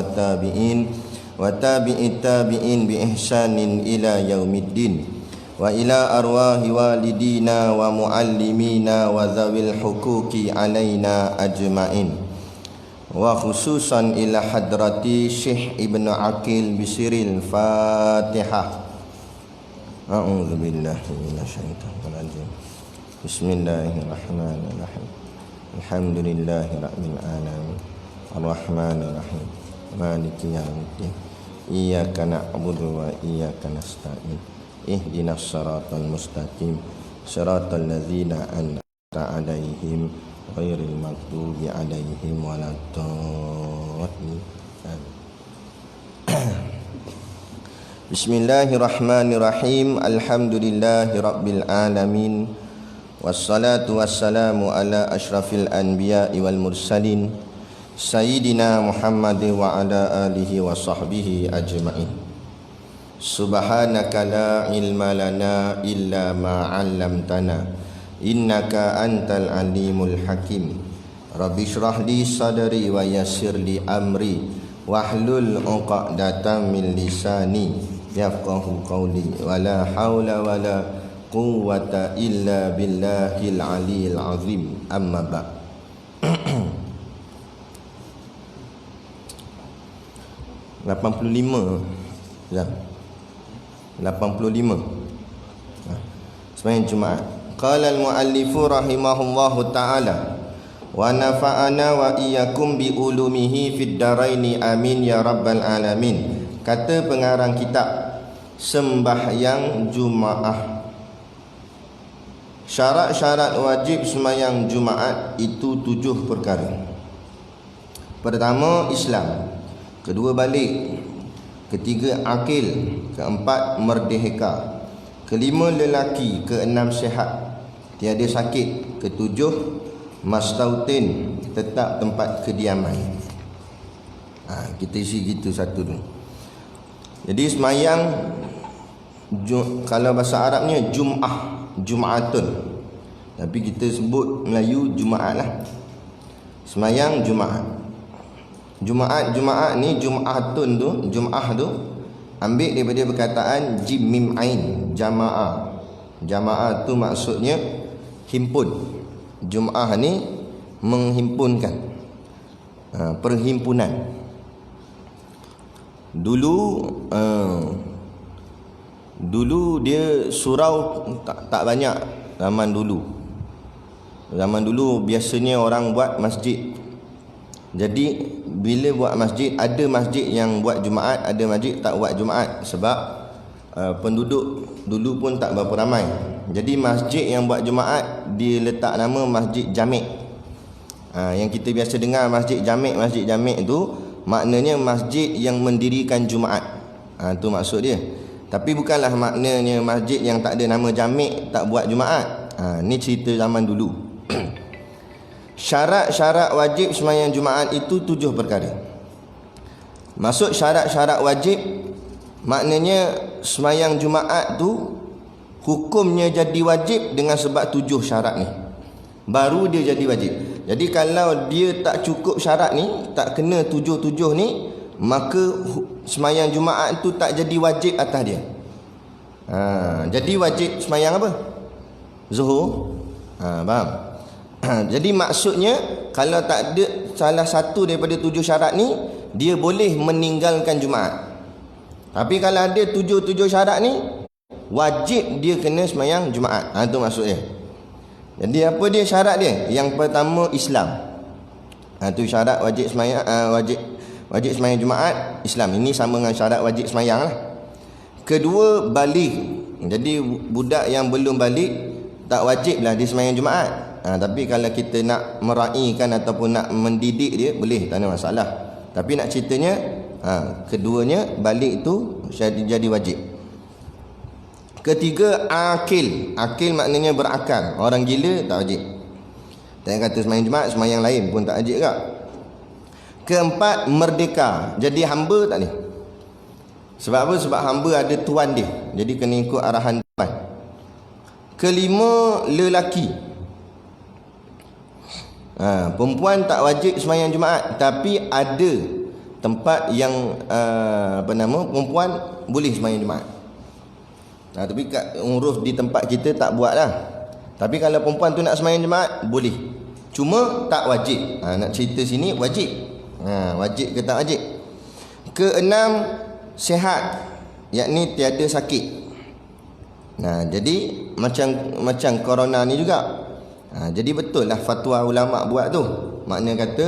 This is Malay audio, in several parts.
tabi'in wa tabi'it tabi'in bi ihsanin ila yaumiddin wa ila arwahi walidina wa muallimina wa zawil huquqi alaina ajma'in wa khususan ila hadrati Syekh Ibnu Aqil bisiril Fatihah. A'udzu billahi minasyaitonir rajim. Bismillahirrahmanirrahim. Alhamdulillahi rabbil alamin. Ar-Rahmanir Rahim. Maliki yaumiddin. Iyyaka na'budu wa iyyaka nasta'in. Ihdinas siratal mustaqim. Siratal ladzina an'amta 'alaihim ghairil maghdubi 'alaihim waladdallin. Bismillahirrahmanirrahim. Alhamdulillahi rabbil alamin. Wassalatu wassalamu ala asyrafil anbiya'i wal mursalin Sayyidina Muhammad wa ala alihi wa sahbihi ajma'in. Subhanaka la ilma lana illa ma 'allamtana innaka antal alimul hakim. Rabbi shrah li sadri wa yassir li amri wahlul 'uqdatam min lisani yafqahu qawli wa la haula wa la quwwata illa billahil aliyil azim. Amma ba'. Ya. 85 sembahyang Jumaat. Qala al-muallifu rahimahullahu ta'ala wa nafa'ana wa iyyakum bi ulumihi fid dharaini amin ya rabbal alamin. Kata pengarang kitab, sembahyang Jumaat. Syarat-syarat wajib sembahyang Jumaat itu 7 perkara. Pertama, Islam. Kedua, balik. Ketiga, akil. Keempat, merdeka. Kelima, lelaki. Keenam, sihat, tiada sakit. Ketujuh, mastautin, tetap tempat kediaman. Kita isi gitu satu tu. Jadi semayang, kalau bahasa Arabnya Jum'atun, tapi kita sebut Melayu Jumaat lah. Semayang Jumaat. Jumaat ni Jum'atun tu, Jum'ah tu ambil daripada perkataan jim mim ain, jamaah. Jamaah tu maksudnya himpun. Jum'ah ni menghimpunkan, perhimpunan. Dulu dia surau tak banyak. Zaman dulu biasanya orang buat masjid. Jadi bila buat masjid, ada masjid yang buat Jumaat, ada masjid tak buat Jumaat. Sebab penduduk dulu pun tak berapa ramai. Jadi masjid yang buat Jumaat, dia letak nama Masjid Jami'. Yang kita biasa dengar Masjid Jami' tu maknanya masjid yang mendirikan Jumaat. Tu maksud dia. Tapi bukanlah maknanya masjid yang tak ada nama Jami' tak buat Jumaat. Ni cerita zaman dulu. Syarat-syarat wajib sembahyang Jumaat itu 7 perkara. Maksud syarat-syarat wajib, maknanya sembahyang Jumaat tu hukumnya jadi wajib dengan sebab 7 syarat ni. Baru dia jadi wajib. Jadi kalau dia tak cukup syarat ni, tak kena 7 ni, maka sembahyang Jumaat tu tak jadi wajib atas dia. Jadi wajib sembahyang apa? Zuhur. Faham? Jadi maksudnya kalau tak ada salah satu daripada 7 syarat ni, dia boleh meninggalkan Jumaat. Tapi kalau ada 7 syarat ni, wajib dia kena sembahyang Jumaat. Itu maksudnya. Jadi apa dia syarat dia? Yang pertama, Islam. Itu syarat wajib sembahyang, wajib sembahyang Jumaat, Islam. Ini sama dengan syarat wajib sembahyang lah. Kedua, balik. Jadi budak yang belum balik tak wajib lah dia sembahyang Jumaat. Tapi kalau kita nak meraihkan ataupun nak mendidik dia, boleh, tak ada masalah. Tapi nak ceritanya, keduanya balik tu jadi wajib. Ketiga, akil. Akil maknanya berakal. Orang gila tak wajib. Tak kata sembahyang Jumaat, sembahyang lain pun tak wajib kak. Keempat, merdeka. Jadi hamba tak ni. Sebab apa? Sebab hamba ada tuan dia. Jadi kena ikut arahan tuan. Kelima, lelaki. Perempuan tak wajib sembahyang Jumaat, tapi ada tempat yang perempuan boleh sembahyang Jumaat. Tapi kat uruf di tempat kita tak buat lah. Tapi kalau perempuan tu nak sembahyang Jumaat, boleh. Cuma tak wajib. Nak cerita sini wajib. Wajib ke tak wajib? Keenam, sihat, yakni tiada sakit. Jadi macam corona ni juga. Jadi betul lah fatwa ulama buat tu. Makna kata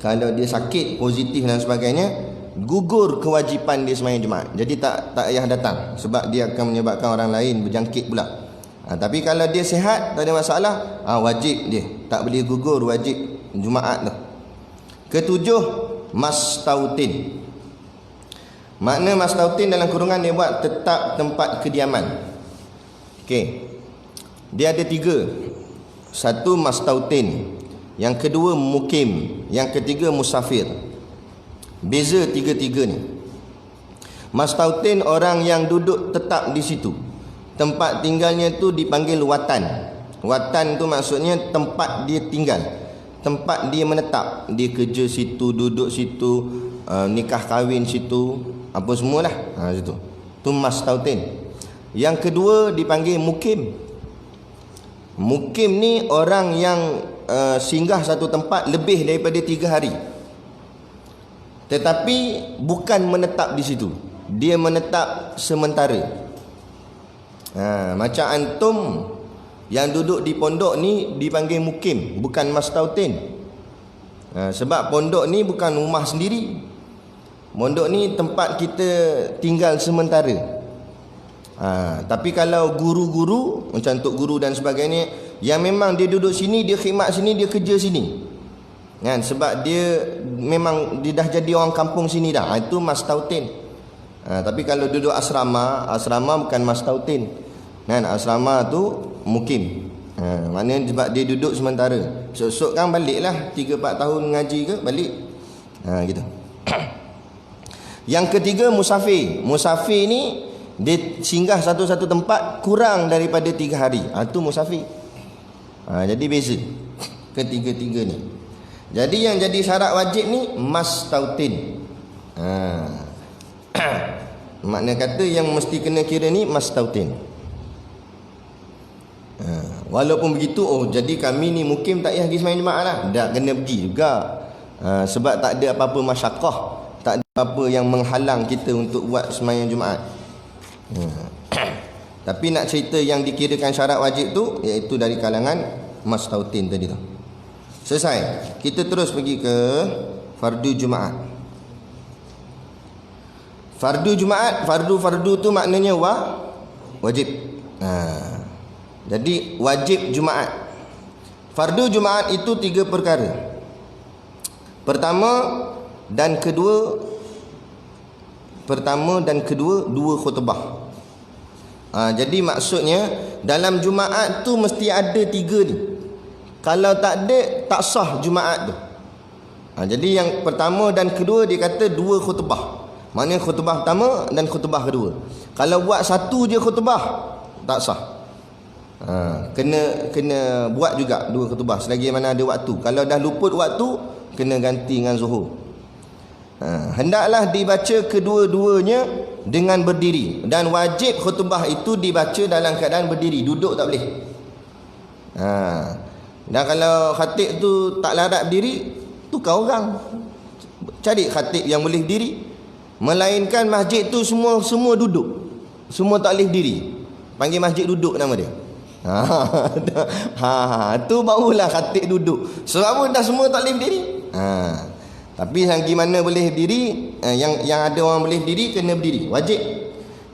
kalau dia sakit, positif dan sebagainya, gugur kewajipan dia sembahyang Jumaat. Jadi tak payah datang, sebab dia akan menyebabkan orang lain berjangkit pula. Tapi kalau dia sihat, tak ada masalah, wajib dia, tak boleh gugur wajib Jumaat tu. Ketujuh, mastautin. Makna mastautin dalam kurungan dia buat tetap tempat kediaman. Okey. Dia ada tiga. Satu mastautin, yang kedua mukim, yang ketiga musafir. Beza tiga-tiga ni. Mastautin orang yang duduk tetap di situ. Tempat tinggalnya tu dipanggil watan. Watan tu maksudnya tempat dia tinggal, tempat dia menetap. Dia kerja situ, duduk situ, nikah kahwin situ, apa semualah. Situ. Tu mastautin. Yang kedua dipanggil mukim. Mukim ni orang yang singgah satu tempat lebih daripada 3 hari. Tetapi bukan menetap di situ. Dia menetap sementara. Macam antum yang duduk di pondok ni dipanggil mukim, bukan mastautin. Sebab pondok ni bukan rumah sendiri. Pondok ni tempat kita tinggal sementara. Tapi kalau guru-guru, macam Tok Guru dan sebagainya, yang memang dia duduk sini, dia khidmat sini, dia kerja sini, kan? Sebab dia memang dia dah jadi orang kampung sini dah. Itu mastautin. Tapi kalau duduk asrama, asrama bukan mastautin, kan? Asrama tu mukim. Maknanya sebab dia duduk sementara. Esok-esok kan baliklah, 3-4 tahun ngaji ke balik. Gitu. Yang ketiga musafir. Musafir ni dia singgah satu-satu tempat kurang daripada 3 hari. Itu musafir. Jadi beza ketiga-tiga ni. Jadi yang jadi syarat wajib ni mastautin. Makna kata yang mesti kena kira ni mastautin. Walaupun begitu, jadi kami ni mukim tak payah pergi sembahyang Jumaat lah. Tak kena pergi juga. Sebab tak ada apa-apa masyaqqah, tak ada apa yang menghalang kita untuk buat sembahyang Jumaat. Tapi nak cerita yang dikirakan syarat wajib tu, iaitu dari kalangan mastautin tadi tu. Selesai. Kita terus pergi ke fardu Jumaat. Fardu Jumaat, fardu tu maknanya wajib. Jadi wajib Jumaat. Fardu Jumaat itu 3 perkara. Pertama dan kedua, 2 khutbah. Jadi maksudnya dalam Jumaat tu mesti ada 3 ni. Kalau tak ada, tak sah Jumaat tu. Jadi yang pertama dan kedua dia kata 2 khutbah. Maknanya khutbah pertama dan khutbah kedua. Kalau buat satu je khutbah, tak sah. Kena buat juga 2 khutbah selagi mana ada waktu. Kalau dah luput waktu, kena ganti dengan zuhur. Hendaklah dibaca kedua-duanya dengan berdiri. Dan wajib khutbah itu dibaca dalam keadaan berdiri. Duduk tak boleh. Dan kalau khatib tu tak larat berdiri, tukar orang, cari khatib yang boleh diri. Melainkan masjid tu semua duduk, semua tak boleh diri, panggil masjid duduk nama dia. Tu barulah khatib duduk. Sebab dah semua tak boleh berdiri. Tapi yang gimana boleh diri, yang ada orang boleh diri, kena berdiri, wajib.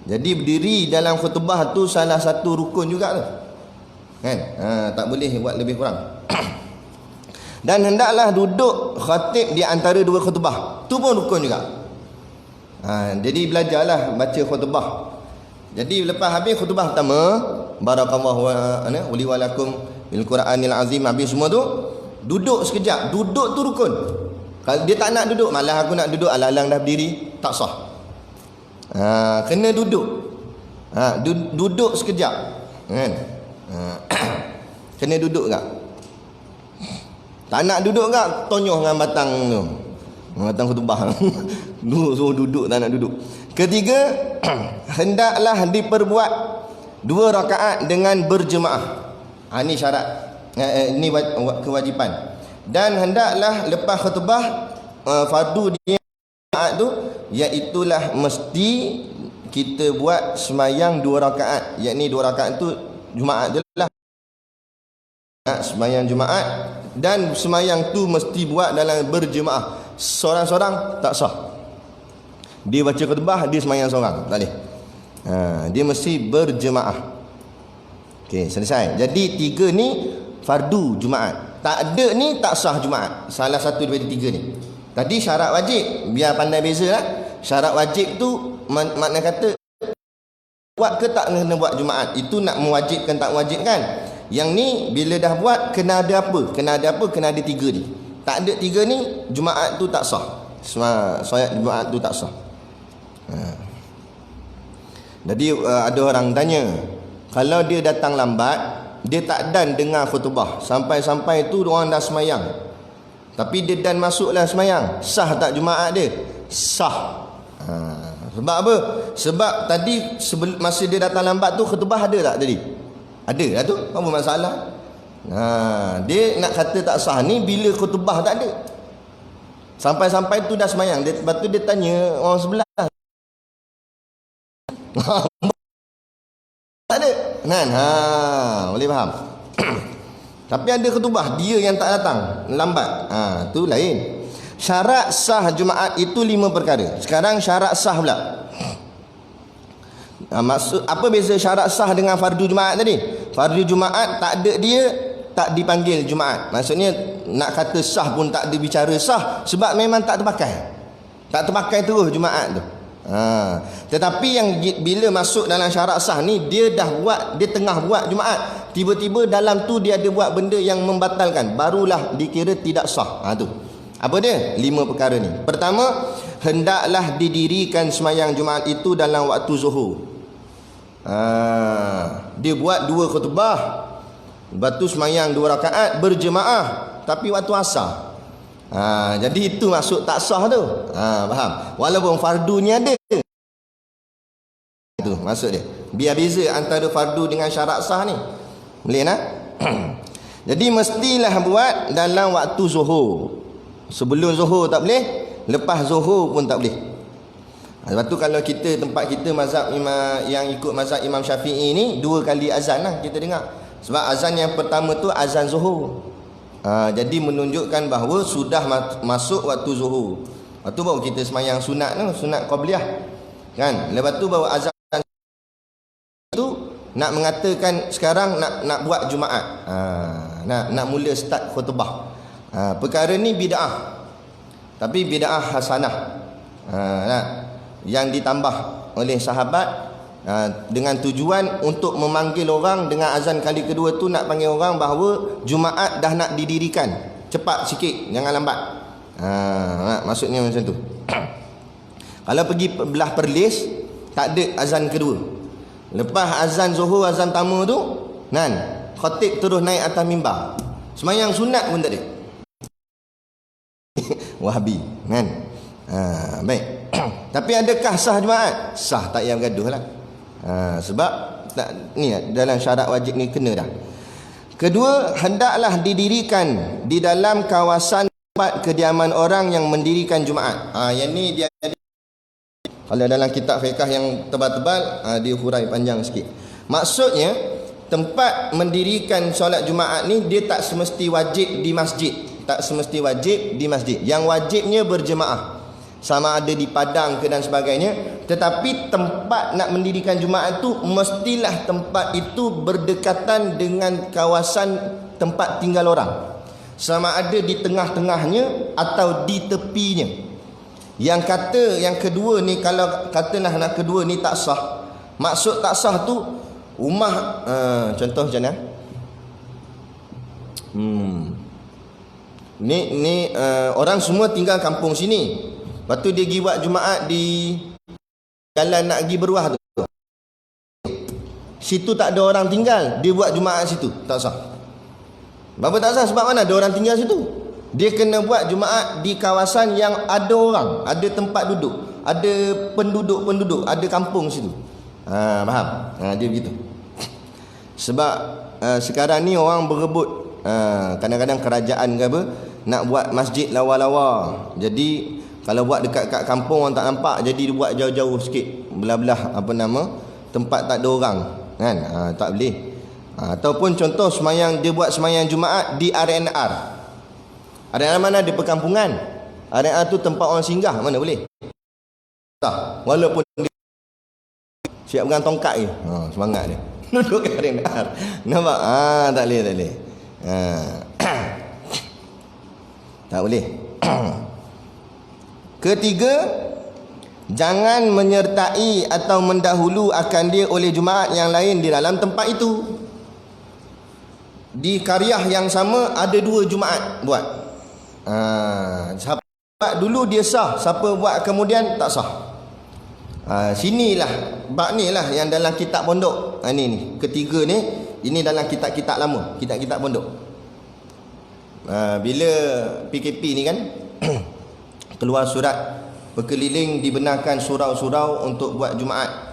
Jadi berdiri dalam khutbah tu salah satu rukun juga tu, kan? Tak boleh buat lebih kurang. Dan hendaklah duduk khatib di antara 2 khutbah. Tu pun rukun juga. Jadi belajarlah baca khutbah. Jadi lepas habis khutbah pertama, barakallahu li wa lakum bil Quranil azim, habis semua tu duduk sekejap. Duduk tu rukun. Kalau dia tak nak duduk, malah aku nak duduk, alang-alang dah berdiri, tak sah. Kena duduk. Duduk sekejap, kan? Kena duduk tak? Tak nak duduk tak? Tonyoh dengan batang tu. Datang khutbah. Suruh duduk, tak nak duduk. Ketiga, hendaklah diperbuat 2 rakaat dengan berjemaah. Ini syarat. Ini kewajipan. Dan hendaklah lepas khutbah fardu dia tu, iaitulah mesti kita buat semayang 2 rakaat. Yakni 2 rakaat tu Jumaat je lah. Semayang Jumaat, dan semayang tu mesti buat dalam berjemaah. Seorang-seorang tak sah. Dia baca khutbah, dia semayang seorang, tak boleh. Dia mesti berjemaah. Okey, selesai. Jadi 3 ni fardu Jumaat. Tak ada ni tak sah Jumaat. Salah satu daripada 3 ni. Tadi syarat wajib, biar pandai beza lah. Syarat wajib tu makna kata buat ke tak kena buat Jumaat. Itu nak mewajibkan tak mewajibkan. Yang ni bila dah buat kena ada apa? Kena ada apa? Kena ada 3 ni. Tak ada 3 ni, Jumaat tu tak sah. Solat Jumaat tu tak sah. Jadi ada orang tanya, kalau dia datang lambat, dia tak dan dengar khutbah, sampai-sampai tu orang dah semayang, tapi dia dan masuklah semayang, sah tak Jumaat dia? Sah. Sebab apa? Sebab tadi masa dia datang lambat tu khutbah ada tak tadi? Ada lah tu. Apa masalah? Dia nak kata tak sah ni bila khutbah tak ada. Sampai-sampai tu dah semayang. Lepas tu dia tanya orang sebelah. Tak ada. Kan? Boleh faham? Tapi ada khutbah, dia yang tak datang, lambat. Tu lain. Syarat sah Jumaat itu 5 perkara. Sekarang syarat sah pula. Maksud apa beza syarat sah dengan fardu Jumaat tadi? Fardu Jumaat tak ada dia, tak dipanggil Jumaat. Maksudnya nak kata sah pun tak ada bicara sah, sebab memang tak terpakai. Tak terpakai terus Jumaat tu. Tetapi yang bila masuk dalam syarat sah ni, dia dah buat, dia tengah buat Jumaat, tiba-tiba dalam tu dia ada buat benda yang membatalkan, barulah dikira tidak sah. Tu apa dia? 5 perkara ni. Pertama, hendaklah didirikan semayang Jumaat itu dalam waktu zuhur. Dia buat 2 khutbah, lepas tu semayang 2 rakaat berjemaah, tapi waktu asar. Jadi itu maksud tak sah tu. Faham? Walaupun fardunya ada. Itu maksud dia. Biar beza antara fardu dengan syarat sah ni. Boleh nak? Jadi mestilah buat dalam waktu zuhur. Sebelum zuhur tak boleh, lepas zuhur pun tak boleh. Lepas tu kalau kita, tempat kita mazhab yang ikut mazhab Imam Syafi'i ni 2 kali azan lah kita dengar. Sebab azan yang pertama tu azan zuhur. Jadi menunjukkan bahawa sudah masuk waktu zuhur. Lepas tu baru kita semayang sunat tu, sunat qabliyah. Kan? Lepas tu baru azan tu nak mengatakan sekarang nak buat Jumaat. Nak mula start khutbah. Perkara ni bid'ah. Tapi bid'ah hasanah. Yang ditambah oleh sahabat dengan tujuan untuk memanggil orang dengan azan kali kedua tu, nak panggil orang bahawa Jumaat dah nak didirikan. Cepat sikit, jangan lambat. Maksudnya macam tu. Kalau pergi belah Perlis, tak ada azan kedua. Lepas azan zuhur, azan tamu tu, kan, khatib terus naik atas mimbar. Semayang sunat pun tak ada. Wahabi, kan? Baik. Tapi adakah sah Jumaat? Sah, tak payah bergaduh lah. Sebab ni dalam syarat wajib ni kena dah. Kedua, hendaklah didirikan di dalam kawasan tempat kediaman orang yang mendirikan Jumaat. Yang ni dia kalau dalam kitab fiqh yang tebal-tebal, dia hurai panjang sikit. Maksudnya tempat mendirikan solat Jumaat ni dia tak semesti wajib di masjid. Tak semesti wajib di masjid. Yang wajibnya berjemaah, sama ada di padang ke dan sebagainya. Tetapi tempat nak mendirikan Jumaat tu mestilah tempat itu berdekatan dengan kawasan tempat tinggal orang, sama ada di tengah-tengahnya atau di tepinya. Yang kata yang kedua ni, kalau katalah nak kedua ni tak sah, maksud tak sah tu rumah, contoh macam mana? Ni orang semua tinggal kampung sini. Lepas tu dia pergi buat Jumaat di jalan nak pergi Beruah tu. Situ tak ada orang tinggal, dia buat Jumaat situ, tak sah. Kenapa tak sah? Sebab mana ada orang tinggal situ? Dia kena buat Jumaat di kawasan yang ada orang, ada tempat duduk, ada penduduk-penduduk, ada kampung situ. Faham? Dia begitu. Sebab sekarang ni orang berebut, kadang-kadang kerajaan ke apa, nak buat masjid lawa-lawa. Jadi kalau buat dekat kampung orang tak nampak, jadi dia buat jauh-jauh sikit, belah-belah tempat tak ada orang, kan? Tak boleh. Ataupun contoh dia buat semayang Jumaat di RNR. RNR mana? Di perkampungan. RNR tu tempat orang singgah, mana boleh? Tak. Walaupun dia siap pegang tongkat je. Semangat dia. Duduk kat RNR. Nampak? Tak boleh. Tak boleh. Ketiga, jangan menyertai atau mendahulu akan dia oleh Jumaat yang lain di dalam tempat itu. Di qaryah yang sama ada 2 Jumaat buat. Siapa buat dulu dia sah, siapa buat kemudian tak sah. Sinilah bab ni lah yang dalam kitab pondok. Ni ketiga ni, ini dalam kitab-kitab lama, kitab-kitab pondok. Bila PKP ni kan keluar surat berkeliling dibenarkan surau-surau untuk buat Jumaat.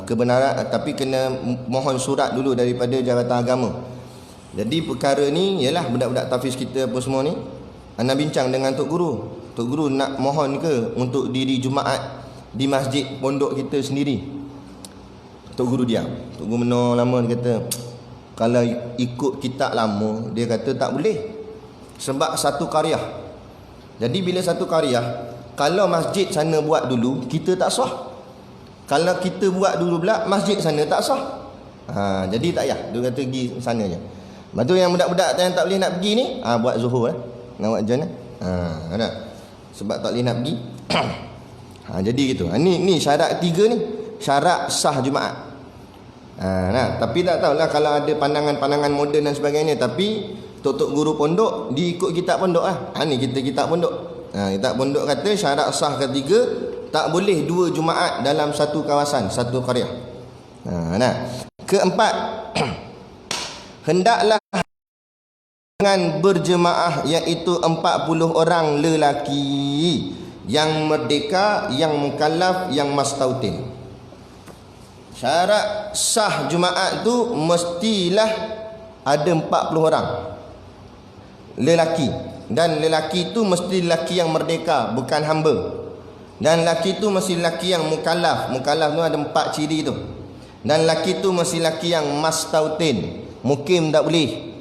Kebenaran, tapi kena mohon surat dulu daripada Jabatan Agama. Jadi perkara ni ialah budak-budak tahfiz kita apa semua ni, ana bincang dengan Tok Guru. Tok Guru nak mohon ke untuk diri Jumaat di masjid pondok kita sendiri? Tok Guru diam. Tok Guru menor lama, dia kata kalau ikut kitab lama, dia kata tak boleh. Sebab satu qaryah. Jadi bila satu qaryah, kalau masjid sana buat dulu, kita tak sah. Kalau kita buat dulu pula, masjid sana tak sah. Jadi tak payah. Dia kata pergi sana je. Lepas tu yang budak-budak yang tak boleh nak pergi ni, buat zuhur nak buat jan ada. Sebab tak boleh nak pergi. Jadi gitu. Ni syarat ketiga ni, syarat sah Jumaat. Tapi tak tahulah kalau ada pandangan-pandangan moden dan sebagainya. Tapi tok-tok guru pondok diikut kitab pondok lah. Ni kita kitab pondok. Kitab pondok kata syarat sah ketiga, tak boleh 2 Jumaat dalam satu kawasan, satu qaryah. Keempat, hendaklah dengan berjemaah, iaitu 40 orang lelaki yang merdeka, yang mukallaf, yang mastautin. Syarat sah Jumaat tu mestilah ada 40 orang lelaki, dan lelaki tu mesti lelaki yang merdeka, bukan hamba. Dan lelaki tu mesti lelaki yang mukallaf. Mukallaf tu ada 4 ciri tu. Dan lelaki tu mesti lelaki yang mastautin. Mukim tak boleh,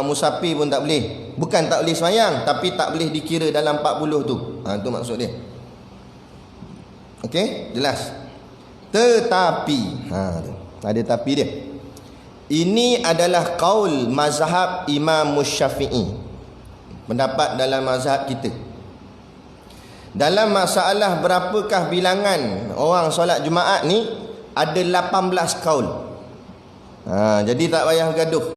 musafir pun tak boleh. Bukan tak boleh semayang, tapi tak boleh dikira dalam 40 tu. Tu maksud dia. Okey, jelas. Tetapi ada tapi dia. Ini adalah qaul mazhab Imam Syafi'i, pendapat dalam mazhab kita. Dalam masalah berapakah bilangan orang solat Jumaat ni, ada 18 kaul. Jadi tak payah gaduh.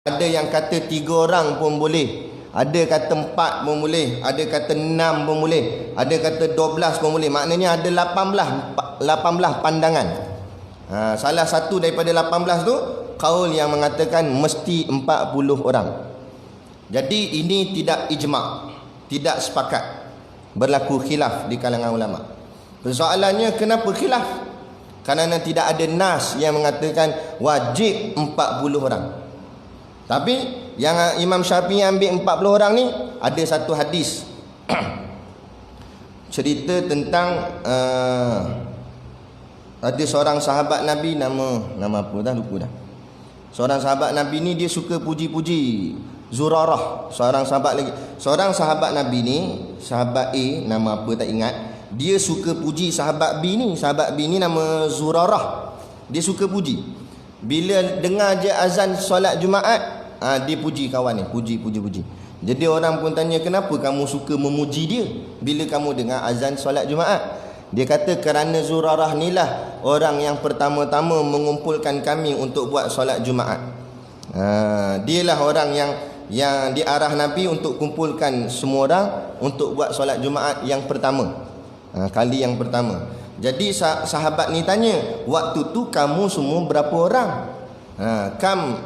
Ada yang kata 3 orang pun boleh, ada kata 4 pun boleh, ada kata 6 pun boleh, ada kata 12 pun boleh. Maknanya ada 18 pandangan. Salah satu daripada 18 tu kaul yang mengatakan mesti 40 orang. Jadi ini tidak ijma', tidak sepakat, berlaku khilaf di kalangan ulama. Persoalannya kenapa khilaf? Kerana tidak ada nas yang mengatakan wajib 40 orang. Tapi yang Imam Syafi'i ambil 40 orang ni, ada satu hadis cerita tentang ada seorang sahabat Nabi, nama apa dah lupa dah. Seorang sahabat Nabi ni dia suka puji-puji Zurarah, seorang sahabat Nabi ni, sahabat A, nama apa tak ingat. Dia suka puji sahabat B ni. Sahabat B ni nama Zurarah. Dia suka puji. Bila dengar je azan solat Jumaat, dia puji kawan ni, puji. Jadi orang pun tanya, kenapa kamu suka memuji dia bila kamu dengar azan solat Jumaat? Dia kata kerana Zurarah ni lah orang yang pertama-tama mengumpulkan kami untuk buat solat Jumaat. Dialah orang yang diarah Nabi untuk kumpulkan semua orang untuk buat solat Jumaat yang pertama, kali yang pertama. Jadi sahabat ni tanya, waktu tu kamu semua berapa orang? Kam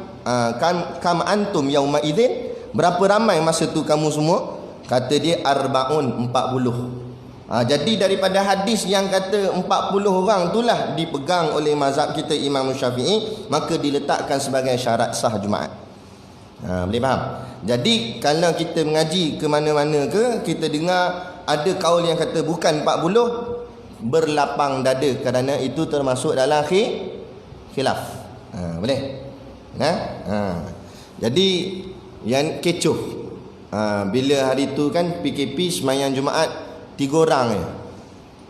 kam antum yauma idzin, berapa ramai masa tu kamu semua? Kata dia arbaun, 40. Jadi daripada hadis yang kata 40 orang itulah dipegang oleh mazhab kita Imam Syafi'i, maka diletakkan sebagai syarat sah Jumaat. Boleh faham? Jadi kalau kita mengaji ke mana-mana ke, kita dengar ada kaul yang kata bukan 40, berlapang dada kerana itu termasuk dalam khilaf. Boleh? Jadi yang kecoh, bila hari tu kan PKP semayang Jumaat 3 orang je,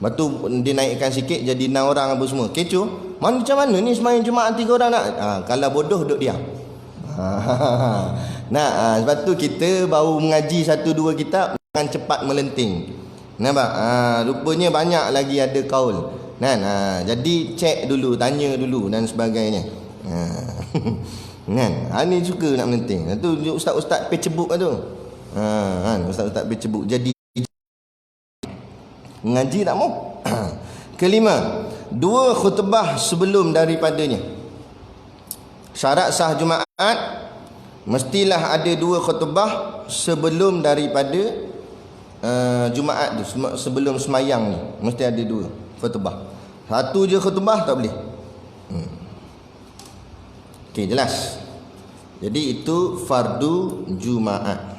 lepas tu dia naikkan sikit jadi 6 orang apa semua, kecoh. Macam mana ni semayang Jumaat 3 orang nak? Kalau bodoh duduk diam. Sebab tu kita baru mengaji 1-2 kitab, jangan cepat melenting. Nampak? Rupanya banyak lagi ada kaul. Jadi cek dulu, tanya dulu dan sebagainya. Ni suka nak melenting. Tu ustaz-ustaz pecebuk tu. Ustaz-ustaz pecebuk. Jadi mengaji tak mau. Kelima, 2 khutbah sebelum daripadanya. Syarat sah Jumaat mestilah ada 2 khutbah sebelum daripada Jumaat tu, sebelum semayang ni mesti ada 2 khutbah. Satu je khutbah tak boleh. Okey, jelas. Jadi itu fardu Jumaat.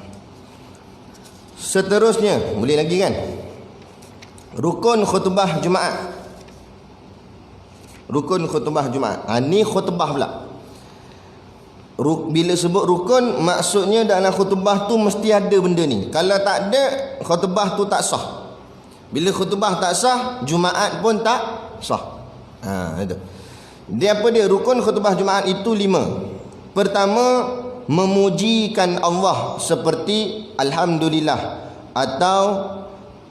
Seterusnya, boleh lagi kan? Rukun khutbah Jumaat. Rukun khutbah Jumaat. Ni khutbah pula. Bila sebut rukun, maksudnya dalam khutbah tu mesti ada benda ni. Kalau tak ada, khutbah tu tak sah. Bila khutbah tak sah, Jumaat pun tak sah. Itu. Dia apa dia? Rukun khutbah Jumaat itu 5. Pertama, memujikan Allah seperti alhamdulillah atau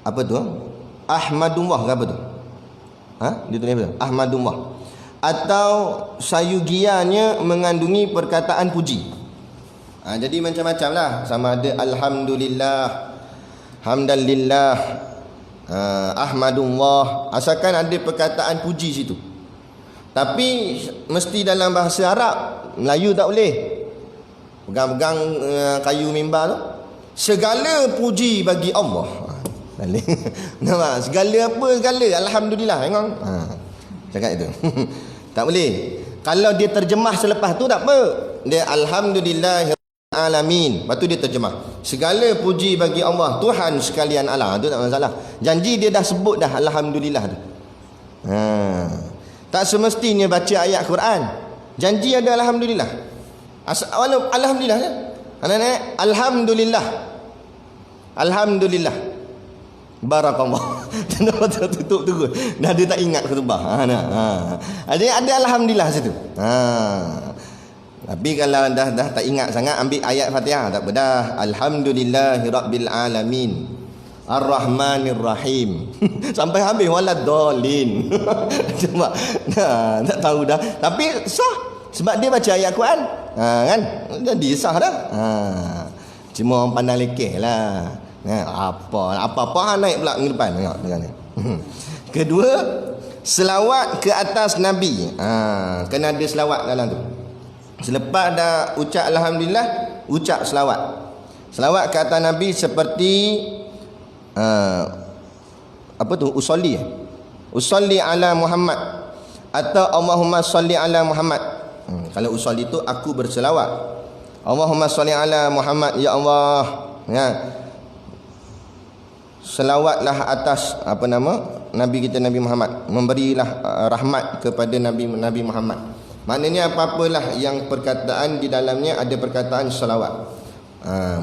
apa tu? Ahmadullah ke apa tu? Dia tulis apa tu? Ahmadullah. Atau sayugianya mengandungi perkataan puji. Jadi macam-macam lah. Sama ada alhamdulillah, hamdalillah, ahmadullah, asalkan ada perkataan puji situ. Tapi mesti dalam bahasa Arab. Melayu tak boleh. Pegang-pegang kayu mimbar tu. Segala puji bagi Allah. Nampak? Segala apa segala, alhamdulillah. Tengok. Cakap itu. Tak boleh. Kalau dia terjemah selepas tu tak apa. Dia alhamdulillahirabbil alamin. Lepas tu dia terjemah. Segala puji bagi Allah, Tuhan sekalian alam. Itu tak masalah. Janji dia dah sebut dah alhamdulillah tu. Tak semestinya baca ayat Quran. Janji ada alhamdulillah. Alhamdulillah je. Alhamdulillah. Alhamdulillah. Barakallah. Tutup terus. Dah dia tak ingat khutbah. Jadi ada alhamdulillah situ. Tapi kalau dah tak ingat sangat, ambil ayat Fatihah, tak apa dah. Alhamdulillahirabbil alamin. Ar-Rahmanir Rahim. Sampai habis waladdallin. Cuma tak tahu dah. Tapi sah sebab dia baca ayat Quran. Kan? Jadi sah dah. Cuma orang pandang lekeh lah. Apa-apa naik pula ke depan. Tengok ni. Kedua, selawat ke atas Nabi. Kena ada selawat dalam tu. Selepas dah ucap alhamdulillah, ucap selawat. Selawat ke atas Nabi seperti apa tu? Usolli ala Muhammad atau Allahumma salli ala Muhammad. Kalau usolli tu aku berselawat. Allahumma salli ala Muhammad, ya Allah. Ya. Selawatlah atas apa nama Nabi kita Nabi Muhammad, memberilah rahmat kepada Nabi Muhammad. Maknanya apa-apalah yang perkataan di dalamnya ada perkataan selawat.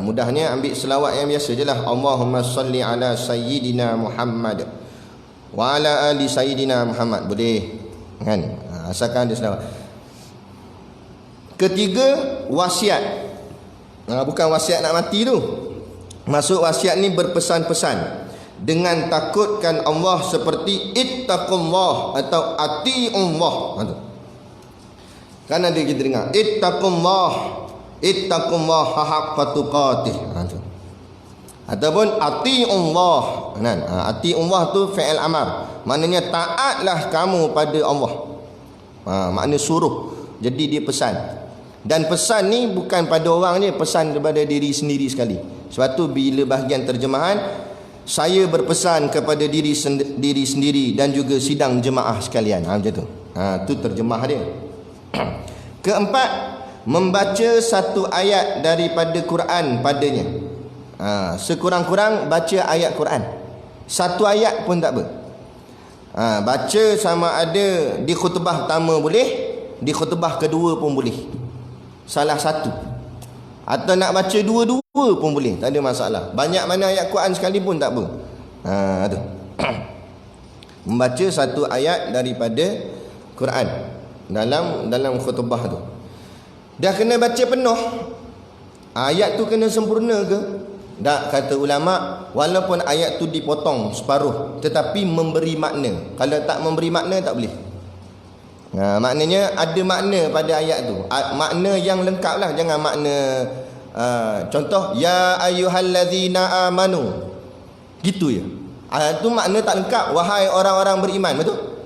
Mudahnya ambil selawat yang biasa je lah. Allahumma salli ala sayyidina Muhammad wa ala ali sayyidina Muhammad. Boleh kan? Asalkan ada selawat. Ketiga, wasiat. Bukan wasiat nak mati tu. Maksud wasiat ni berpesan-pesan dengan takutkan Allah seperti ittaqullah atau ati'ullah. Kan ada kita dengar ittaqullah haqqa tuqatih. Ataupun ati'ullah. Ati'ullah tu fi'il amar. Maknanya taatlah kamu pada Allah. Makna suruh. Jadi dia pesan. Dan pesan ni bukan pada orang je, pesan kepada diri sendiri sekali. Sebab tu bila bahagian terjemahan, saya berpesan kepada diri sendiri dan juga sidang jemaah sekalian. Macam tu. Tu terjemah dia. Keempat, membaca satu ayat daripada Quran padanya. Sekurang-kurang baca ayat Quran. Satu ayat pun tak apa. Baca sama ada di khutbah pertama boleh, di khutbah kedua pun boleh. Salah satu. Atau nak baca dua-dua pun boleh, tak ada masalah. Banyak mana ayat Quran sekali pun tak apa. Tu. Membaca satu ayat daripada Quran dalam khutbah tu. Dah kena baca penuh. Ayat tu kena sempurna ke? Tak, kata ulama, walaupun ayat tu dipotong separuh tetapi memberi makna. Kalau tak memberi makna tak boleh. Maknanya ada makna pada ayat tu. Makna yang lengkap lah. Jangan makna contoh ya ayyuhallazina amanu, gitu je. Tu makna tak lengkap. Wahai orang-orang beriman. Betul?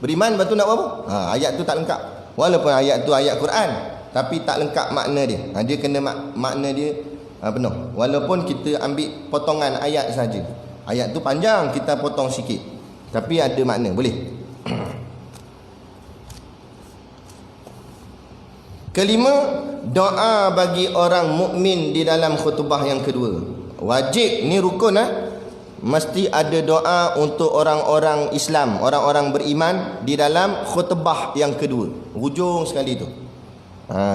Beriman lepas tu nak apa? Ayat tu tak lengkap. Walaupun ayat tu ayat Quran, tapi tak lengkap makna dia. Dia kena makna dia penuh. Walaupun kita ambil potongan ayat saja. Ayat tu panjang, kita potong sikit, tapi ada makna, boleh. Kelima, doa bagi orang mukmin di dalam khutbah yang kedua. Wajib ni rukun mesti ada doa untuk orang-orang Islam, orang-orang beriman di dalam khutbah yang kedua. Hujung sekali tu.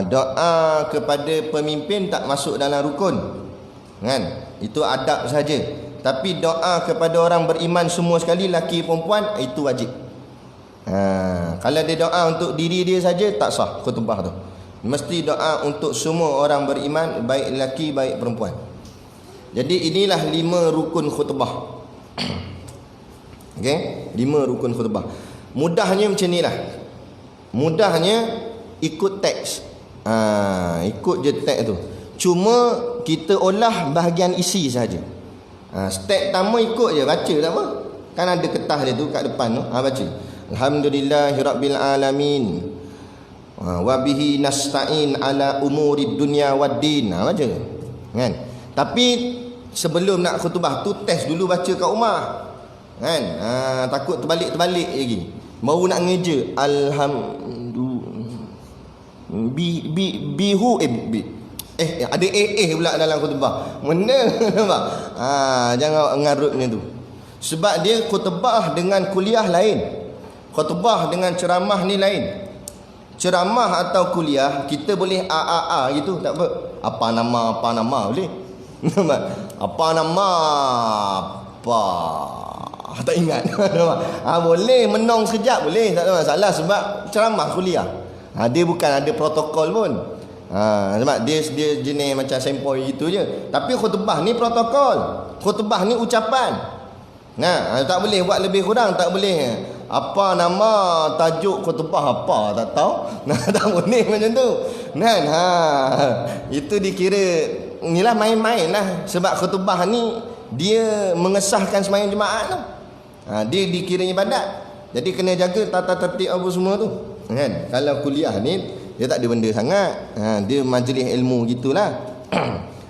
Doa kepada pemimpin tak masuk dalam rukun, kan? Itu adab saja. Tapi doa kepada orang beriman semua sekali, laki perempuan, itu wajib. Kalau dia doa untuk diri dia saja, tak sah khutbah tu. Mesti doa untuk semua orang beriman, baik lelaki baik perempuan. Jadi inilah 5 rukun khutbah. Okey, 5 rukun khutbah. Mudahnya macam inilah. Mudahnya ikut teks. Ikut je teks tu. Cuma kita olah bahagian isi saja. Step pertama ikut je, baca tak apa. Kan ada kertas dia tu kat depan tu. Baca. Alhamdulillahirabbil alamin. Wa bihi nasta'in ala umurid dunya waddin. Baca. Kan? Tapi sebelum nak khutbah tu test dulu baca kat rumah. Kan? Takut terbalik-terbalik lagi. Baru nak ngeja ada pula dalam khutbah. Mana nampak? Jangan ngarutnya tu. Sebab dia khutbah dengan kuliah lain. Khutbah dengan ceramah ni lain. Ceramah atau kuliah kita boleh gitu, tak apa. Apa nama boleh. Apa nama apa tak ingat. Boleh menong sekejap boleh, tak ada masalah sebab ceramah kuliah. Dia bukan ada protokol pun. Sebab dia jenis macam sempoi gitu je. Tapi khutbah ni protokol. Khutbah ni ucapan. Tak boleh buat lebih kurang, tak boleh. Apa nama tajuk khutbah apa tak tahu. Tak boleh macam tu. Kan? Itu dikira inilah main-main lah. Sebab khutbah ni dia mengesahkan sembahyang jemaah tu. Dia dikira ibadat. Jadi kena jaga tata tertib apa semua tu. Kan? Kalau kuliah ni dia tak ada benda sangat. Dia majlis ilmu gitulah.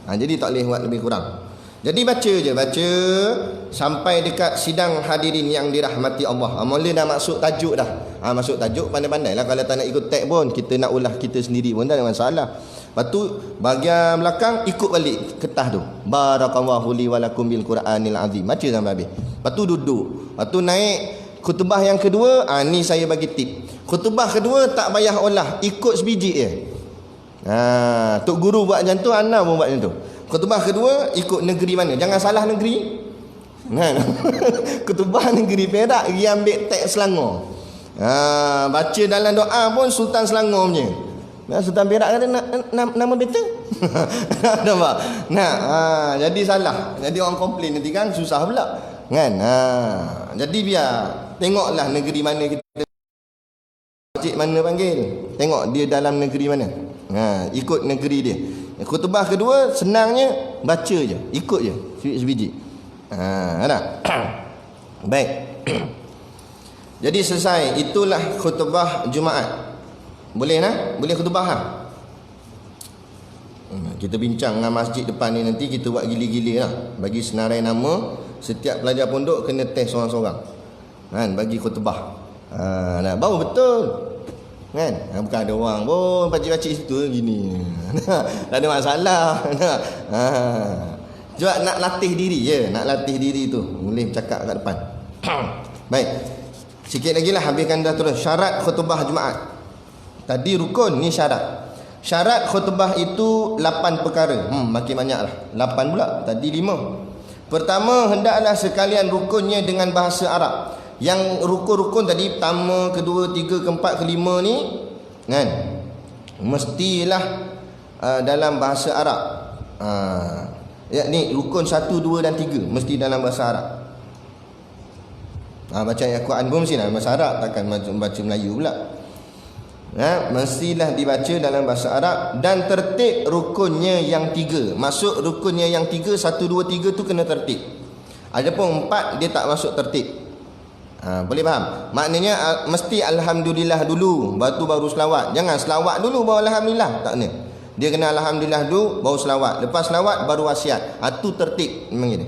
Jadi tak boleh buat lebih kurang. Jadi baca je, baca sampai dekat sidang hadirin yang dirahmati Allah. Mula dah masuk tajuk dah. Masuk tajuk pandai-pandai lah. Kalau tak nak ikut tag pun, kita nak ulah kita sendiri pun tak ada masalah. Lepas tu bahagian belakang ikut balik kertas tu. Barakallahu li wa lakum bil Quranil azim. Baca sampai habis. Lepas tu duduk. Lepas tu naik khutbah yang kedua. Ni saya bagi tip. Khutbah kedua tak payah olah, ikut sebiji je. Tok guru buat macam tu, anak pun buat macam tu. Khutbah kedua ikut negeri mana. Jangan salah negeri. Khutbah negeri Perak, pergi ambil teks Selangor. Baca dalam doa pun Sultan Selangor punya. Sultan Perak kata nama betul. Nampak? Jadi salah. Jadi orang komplain nanti kan susah pula. Kan? Jadi biar tengoklah negeri mana kita, cik mana panggil. Tengok dia dalam negeri mana. Ikut negeri dia. Khutbah kedua senangnya baca je, ikut je sebiji. Ada. Baik. Jadi selesai. Itulah khutbah Jumaat. Boleh Boleh khutbah Kita bincang dengan masjid depan ni, nanti kita buat gili-gili lah. Bagi senarai nama, setiap pelajar pondok kena test seorang-seorang, kan, bagi khutbah. Nah, baru betul, kan. Bukan ada orang pun pakcik-pakcik situ gini. Tak ada masalah. Cuba nak latih diri je, nak latih diri tu boleh bercakap kat depan. Baik, sikit lagi lah, habiskan dah terus. Syarat khutbah Jumaat. Tadi rukun, ni syarat. Syarat khutbah itu 8 perkara. Makin banyak lah, 8 pula, tadi 5. Pertama, hendaklah sekalian rukunnya dengan bahasa Arab. Yang rukun-rukun tadi, pertama, kedua, tiga, keempat, kelima ni, kan, mestilah dalam bahasa Arab. Ni rukun 1, 2 dan 3 mesti dalam bahasa Arab. Baca ayat Quran pun mesti dalam bahasa Arab, takkan baca Melayu pula. Mestilah dibaca dalam bahasa Arab. Dan tertib rukunnya yang 3. Masuk rukunnya yang 3, 1, 2, 3 tu kena tertib. Adapun 4 dia tak masuk tertib. Boleh faham? Maknanya mesti Alhamdulillah dulu, baru selawat. Jangan selawat dulu baru Alhamdulillah, tak kena. Dia kena Alhamdulillah dulu baru selawat. Lepas selawat baru wasiat. Tu tertib memang gitu.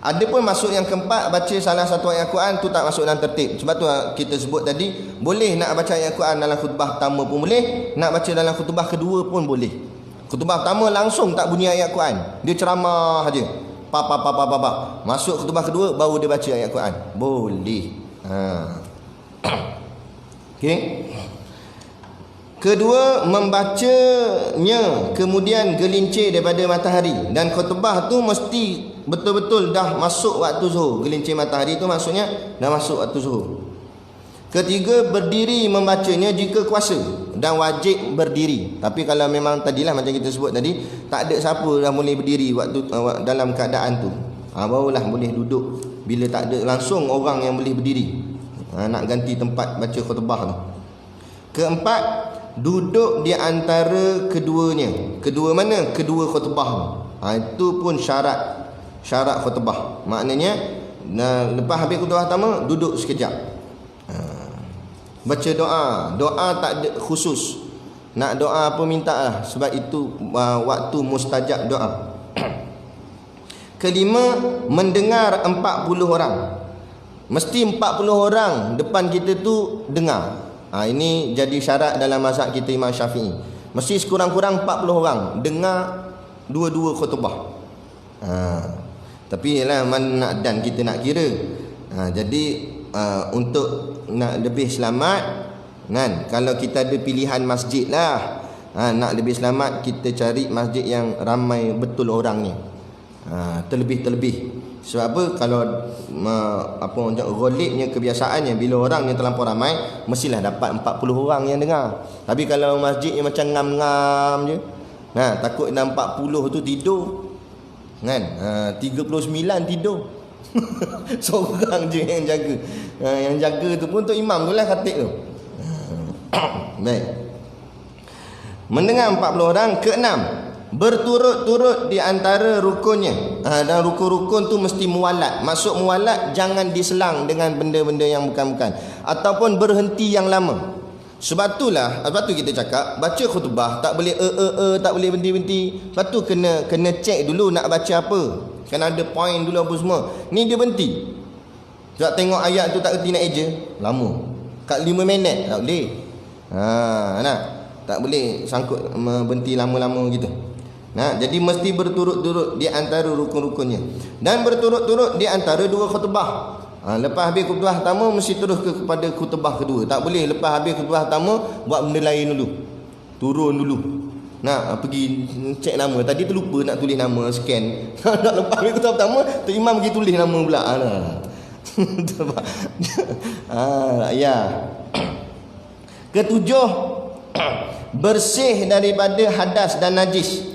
Ada pun masuk yang keempat, baca salah satu ayat Quran, tu tak masuk dalam tertib. Sebab tu kita sebut tadi, boleh nak baca ayat Quran dalam khutbah pertama pun boleh, nak baca dalam khutbah kedua pun boleh. Khutbah pertama langsung tak bunyi ayat Quran, dia ceramah aja. Masuk khutbah kedua baru dia baca ayat Quran. Boleh. Okey. Kedua, membacanya kemudian gelincir daripada matahari. Dan khutbah tu mesti betul-betul dah masuk waktu zuhur. Gelincir matahari tu maksudnya dah masuk waktu zuhur. Ketiga, berdiri membacanya jika kuasa, dan wajib berdiri. Tapi kalau memang tadilah macam kita sebut tadi, tak ada siapa dah boleh berdiri waktu dalam keadaan tu, barulah boleh duduk. Bila tak ada langsung orang yang boleh berdiri, nak ganti tempat baca khutbah tu. Keempat, duduk di antara keduanya. Kedua mana? Kedua khutbah. Itu pun syarat khutbah. Maknanya lepas habis khutbah pertama, duduk sekejap, baca doa tak ada khusus. Nak doa apa minta lah, sebab itu waktu mustajab doa. Kelima, mendengar 40 orang. Mesti 40 orang depan kita tu dengar. Ini jadi syarat dalam mazhab kita Imam Syafi'i. Mesti sekurang-kurang 40 orang dengar dua-dua khutbah. Tapi ialah mana nak dan kita nak kira. Jadi untuk nak lebih selamat, kan, kalau kita ada pilihan masjid lah, nak lebih selamat kita cari masjid yang ramai betul orangnya. Terlebih. Sebab apa? Kalau ghalibnya kebiasaannya, bila orangnya terlampau ramai, mestilah dapat 40 orang yang dengar. Tapi kalau masjidnya macam ngam-ngam je, takut dalam 40 tu tidur, kan, 39 tidur. Seorang je yang jaga. Yang jaga tu pun untuk imam tu lah khatib tu. Baik. Mendengar 40 orang. Keenam, berturut-turut di antara rukunnya. Dan rukun-rukun tu mesti muwalat. Maksud muwalat, jangan diselang dengan benda-benda yang bukan-bukan, ataupun berhenti yang lama. Sebab tu kita cakap baca khutbah tak boleh tak boleh berhenti-berhenti. Sebab tu kena check dulu nak baca apa. Kan ada point dulu apa semua. Ni dia berhenti. Sebab tengok ayat tu tak kerti nak eja, lama. Kat 5 minit tak boleh. Tak boleh sangkut berhenti lama-lama gitu. Jadi mesti berturut-turut di antara rukun-rukunnya, dan berturut-turut di antara dua khutbah. Lepas habis khutbah pertama mesti terus kepada khutbah kedua. Tak boleh lepas habis khutbah pertama buat benda lain dulu, turun dulu, pergi cek nama. Tadi terlupa nak tulis nama, scan. Nak lepas habis khutbah pertama tu imam pergi tulis nama pula. Ya. Ketujuh, bersih daripada hadas dan najis.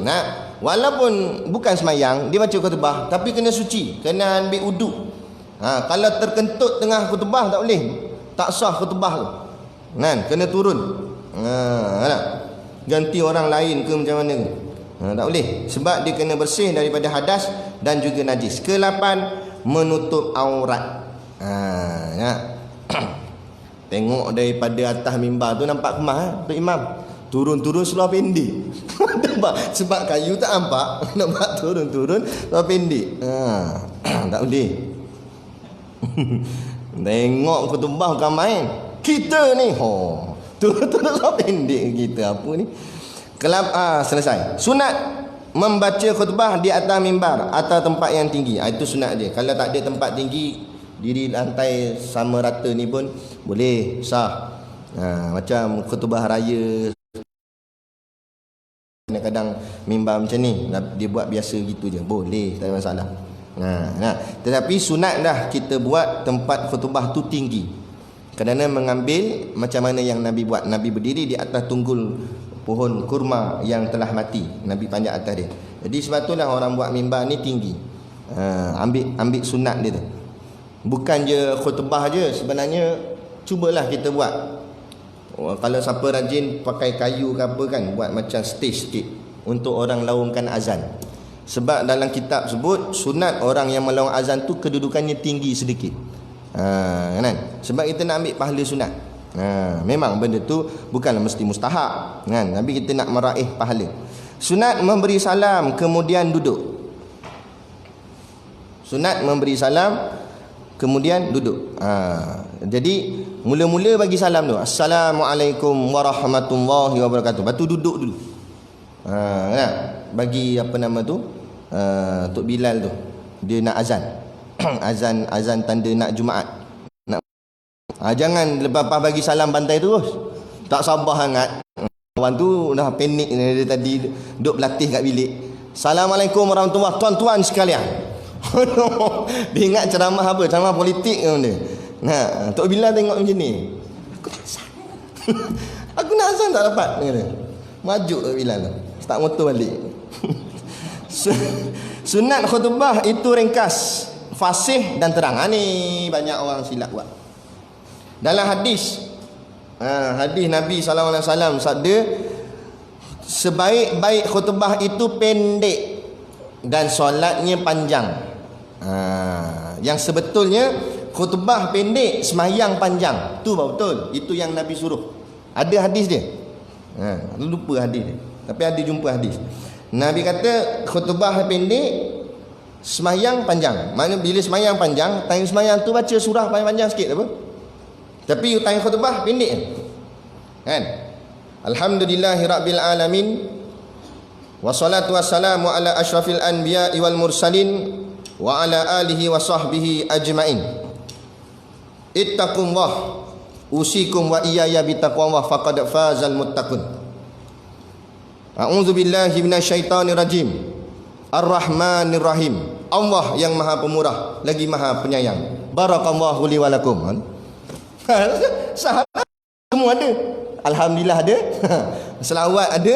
Walaupun bukan semayang, dia baca khutbah, tapi kena suci, kena ambil uduk. Kalau terkentut tengah khutbah tak boleh, tak sah khutbah tu. Kena turun. Ganti orang lain ke macam mana ke? Tak boleh, sebab dia kena bersih daripada hadas dan juga najis. Ke-8, menutup aurat. Tengok daripada atas mimbar tu nampak kemas tu imam. turun-turun seluar pendek. Sebab kayu tak nampak. Nampak turun-turun seluar pendek. Tak boleh. Tengok khutbah bukan main. Kita ni turun-turun seluar pendek kita apa ni. Selesai. Sunat membaca khutbah di atas mimbar atau tempat yang tinggi. Itu sunat dia. Kalau tak ada tempat tinggi, diri lantai sama rata ni pun boleh, sah. Macam khutbah raya, kadang-kadang mimbar macam ni, dia buat biasa gitu je, boleh, tak ada masalah. Tetapi sunat dah kita buat tempat khutbah tu tinggi, kerana mengambil macam mana yang Nabi buat. Nabi berdiri di atas tunggul pohon kurma yang telah mati, Nabi panjat atas dia. Jadi sebab itulah orang buat mimbar ni tinggi. Ambil sunat dia tu. Bukan je khutbah je, sebenarnya cubalah kita buat. Kalau siapa rajin pakai kayu ke apa kan, buat macam stage sikit untuk orang laungkan azan. Sebab dalam kitab sebut sunat orang yang melaung azan tu kedudukannya tinggi sedikit. Kan? Sebab kita nak ambil pahala sunat. Memang benda tu bukanlah mesti mustahab kan, tapi kita nak meraih pahala. Sunat memberi salam kemudian duduk. Sunat memberi salam kemudian duduk. Jadi mula-mula bagi salam tu, Assalamualaikum warahmatullahi wabarakatuh. Lepas tu duduk dulu. Kan? Bagi apa nama tu, Tok Bilal tu, dia nak azan. azan tanda nak Jumaat. Jangan lepas bagi salam bantai terus. Tak sabar sangat. Kawan tu dah panik dia tadi duduk berlatih kat bilik. Assalamualaikum warahmatullahi wabarakatuh. Tuan-tuan sekalian. Dia ingat ceramah apa? Ceramah politik ke benda. Tok Bilal tengok macam ni. Aku nak azan. Aku nak azan tak dapat. Maju Tok Bilal tu. Start motor balik. Sunat khutbah itu ringkas, fasih dan terang. Ni banyak orang silap buat. Dalam hadis Nabi SAW sabda, sebaik-baik khutbah itu pendek dan solatnya panjang. Yang sebetulnya khutbah pendek, sembahyang panjang. Tu betul. Itu yang Nabi suruh. Ada hadis dia. Lupa hadis dia. Tapi ada jumpa hadis. Nabi kata khutbah pendek, sembahyang panjang. Maknanya bila sembahyang panjang, time sembahyang tu baca surah panjang sikit apa? Tapi time khutbah pendek kan? Alhamdulillahirabbil alamin. Wassalatu wassalamu ala asyrafil anbiya'i wal mursalin wa ala alihi wa sahbihi ajmain. Ittaqullah usikum wa iyaya bitaqwallah faqad fazal muttaqun. A'udzu billahi minasyaitonir rajim. Ar-Rahmanir Rahim. Allah yang Maha Pemurah lagi Maha Penyayang. Barakallahu li wa lakum. Sahabat semua ada. Alhamdulillah ada. Selawat ada.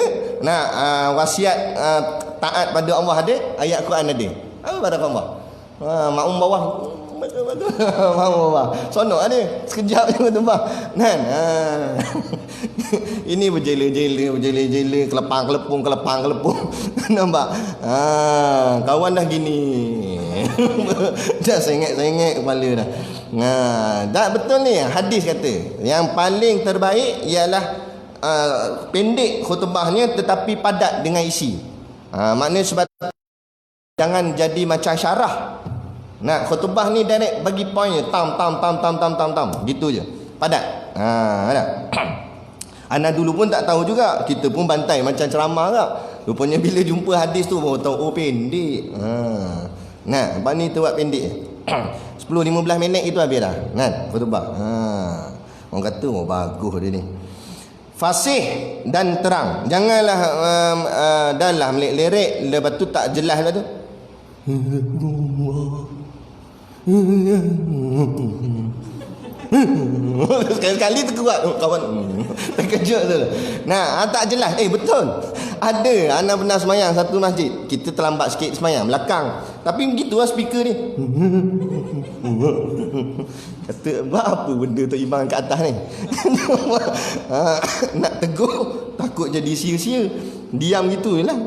Wasiat taat pada Allah ada. Ayat Quran ada. Apa barakallah. Makmum bawah. Makmum bawah. Sonok ada. Sekejap je khutbah. Kan? Ini berjela-jela, kelepang-kelepung. Nampak? Kawan dah gini. Dah sengit-sengit kepala dah. Tak betul ni. Hadis kata yang paling terbaik ialah pendek khutbahnya tetapi padat dengan isi. Maknanya sebab jangan jadi macam syarah. Khutbah ni direct bagi pointnya, tam gitu je, padat. Ana dulu pun tak tahu juga, kita pun bantai macam ceramah tak. Rupanya bila jumpa hadis tu baru tahu pendek. Lepas ni tu buat pendek 10-15 minit itu habis dah khutbah. Orang kata bagus dia ni. Fasih dan terang. Janganlah dalam lirik lepas tu tak jelas lepas tu. Sekali-sekali terkuat kawan. Terkejut tu. Tak jelas. Betul. Ada anak pernah semayang satu masjid. Kita terlambat sikit semayang belakang. Tapi begitu lah speaker ni. Kata apa benda tu imam kat atas ni. Nak tegur takut jadi sia-sia. Diam gitu je lah.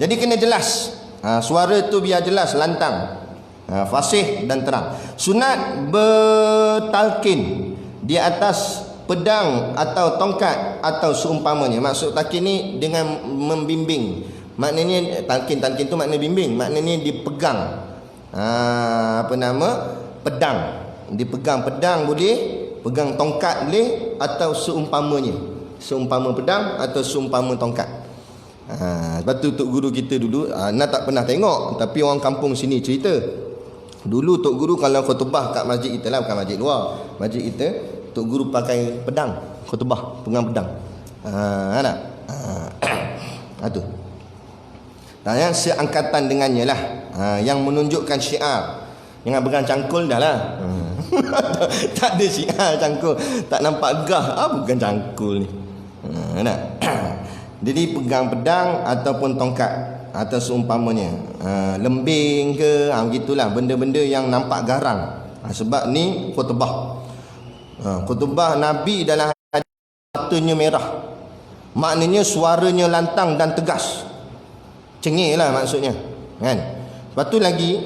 Jadi kena jelas. Suara tu biar jelas, lantang, fasih dan terang. Sunat bertalqin di atas pedang atau tongkat atau seumpamanya. Maksud talqin ni dengan membimbing. Maknanya talqin tu makna bimbing, maknanya dipegang. Pedang. Dipegang pedang boleh, pegang tongkat boleh, atau seumpamanya. Seumpama pedang atau seumpama tongkat. Sebab tu tok guru kita dulu Nak tak pernah tengok, tapi orang kampung sini cerita. Dulu tok guru kalau khutbah kat masjid kita lah, bukan masjid luar, masjid kita, tok guru pakai pedang khutbah, pegang pedang. Nak? Tu. Yang seangkatan dengannya lah, yang menunjukkan syiar. Jangan pegang cangkul dah lah. Tak ada syiar cangkul, tak nampak gah. Bukan cangkul ni. Nak? Jadi pegang pedang ataupun tongkat atau seumpamanya, lembing ke, gitulah, benda-benda yang nampak garang. Sebab ni khutbah. Khutbah Nabi dalam hadis matanya merah. Maknanya suaranya lantang dan tegas. Cengih lah maksudnya, kan? Lepas tu lagi